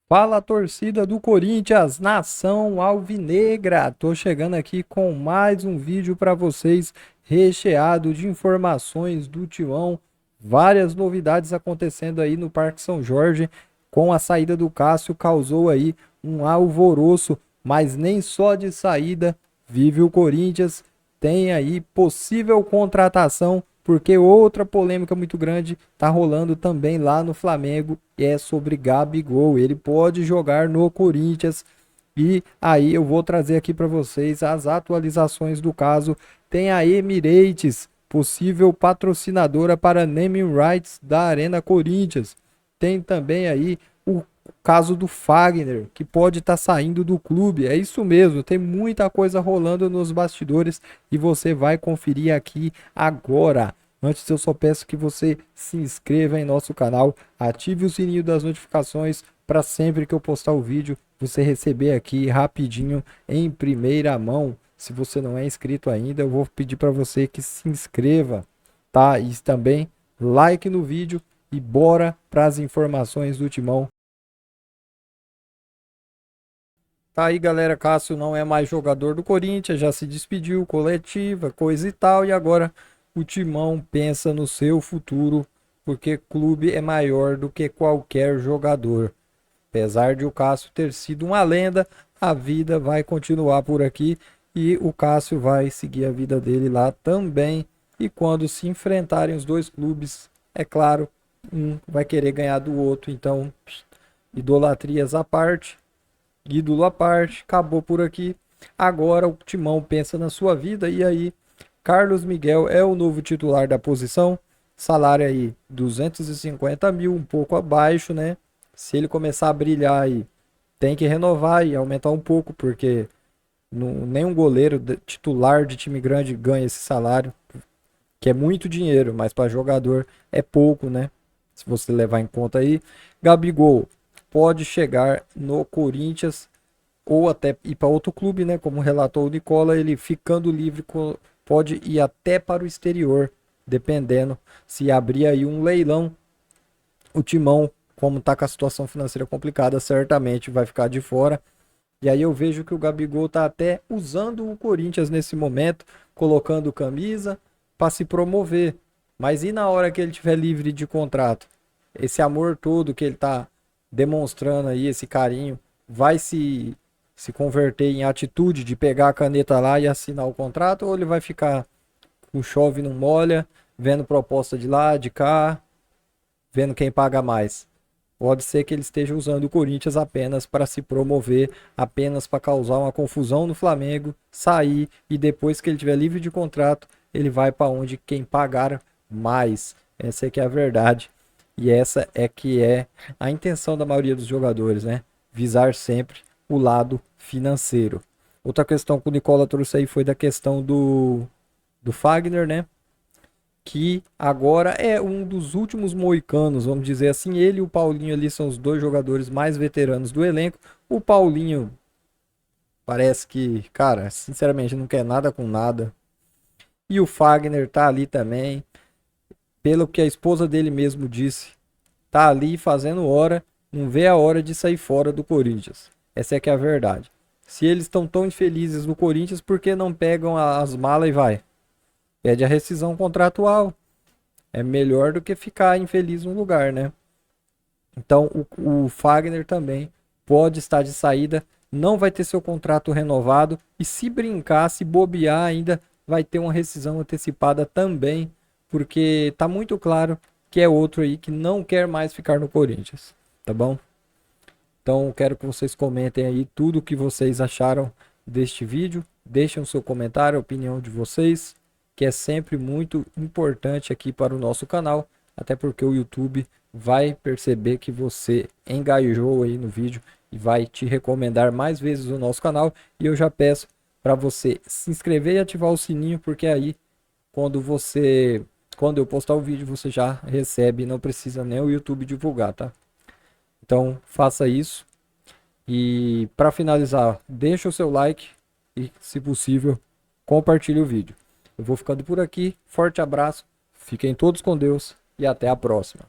Fala, torcida do Corinthians, nação alvinegra. Tô chegando aqui com mais um vídeo para vocês recheado de informações do Timão, várias novidades acontecendo aí no Parque São Jorge. Com a saída do Cássio causou aí um alvoroço, mas nem só de saída vive o Corinthians. Tem aí possível contratação, porque outra polêmica muito grande tá rolando também lá no Flamengo, e é sobre Gabigol. Ele pode jogar no Corinthians. E aí eu vou trazer aqui para vocês as atualizações do caso. Tem a Emirates, possível patrocinadora para naming rights da Arena Corinthians. Tem também aí o caso do Fagner, que pode estar saindo do clube. É isso mesmo, tem muita coisa rolando nos bastidores e você vai conferir aqui agora. Antes, eu só peço que você se inscreva em nosso canal, ative o sininho das notificações para sempre que eu postar o vídeo você receber aqui rapidinho em primeira mão. Se você não é inscrito ainda, eu vou pedir para você que se inscreva, tá? E também like no vídeo e bora para as informações do Timão. Tá aí, galera, Cássio não é mais jogador do Corinthians, já se despediu, coletiva, coisa e tal, e agora o Timão pensa no seu futuro, porque clube é maior do que qualquer jogador. Apesar de o Cássio ter sido uma lenda, a vida vai continuar por aqui e o Cássio vai seguir a vida dele lá também. E quando se enfrentarem os dois clubes, é claro, um vai querer ganhar do outro, então idolatrias à parte, ídolo à parte, acabou por aqui. Agora o Timão pensa na sua vida e aí Carlos Miguel é o novo titular da posição. Salário aí 250 mil, um pouco abaixo, né? Se ele começar a brilhar aí, tem que renovar e aumentar um pouco, porque nenhum goleiro titular de time grande ganha esse salário, que é muito dinheiro, mas para jogador é pouco, né? Se você levar em conta aí, Gabigol pode chegar no Corinthians ou até ir para outro clube, né? Como relatou o Nicola, ele ficando livre pode ir até para o exterior, dependendo se abrir aí um leilão. O Timão, como tá com a situação financeira complicada, certamente vai ficar de fora. E aí eu vejo que o Gabigol tá até usando o Corinthians nesse momento, colocando camisa para se promover. Mas e na hora que ele tiver livre de contrato? Esse amor todo que ele tá demonstrando aí, esse carinho, vai se converter em atitude de pegar a caneta lá e assinar o contrato, ou ele vai ficar com chove não molha, vendo proposta de lá, de cá, vendo quem paga mais? Pode ser que ele esteja usando o Corinthians apenas para se promover, apenas para causar uma confusão no Flamengo, sair e depois que ele tiver livre de contrato, ele vai para onde quem pagar mais. Essa é que é a verdade. E essa é que é a intenção da maioria dos jogadores, né? Visar sempre o lado financeiro. Outra questão que o Nicola trouxe aí foi da questão do Fagner, né? Que agora é um dos últimos moicanos, vamos dizer assim. Ele e o Paulinho ali são os dois jogadores mais veteranos do elenco. O Paulinho parece que, cara, sinceramente não quer nada com nada. E o Fagner tá ali também, pelo que a esposa dele mesmo disse, tá ali fazendo hora, não vê a hora de sair fora do Corinthians. Essa é que é a verdade. Se eles estão tão infelizes no Corinthians, por que não pegam as malas e vai? Pede a rescisão contratual. É melhor do que ficar infeliz no lugar, né? Então o Fagner também pode estar de saída, não vai ter seu contrato renovado e se brincar, se bobear ainda, vai ter uma rescisão antecipada também, porque tá muito claro que é outro aí que não quer mais ficar no Corinthians, tá bom? Então quero que vocês comentem aí tudo o que vocês acharam deste vídeo, deixem o seu comentário, a opinião de vocês, que é sempre muito importante aqui para o nosso canal, até porque o YouTube vai perceber que você engajou aí no vídeo e vai te recomendar mais vezes o nosso canal. E eu já peço para você se inscrever e ativar o sininho, porque aí quando eu postar o vídeo você já recebe, não precisa nem o YouTube divulgar, tá? Então faça isso. E para finalizar, deixa o seu like e, se possível, compartilhe o vídeo. Eu vou ficando por aqui. Forte abraço. Fiquem todos com Deus e até a próxima.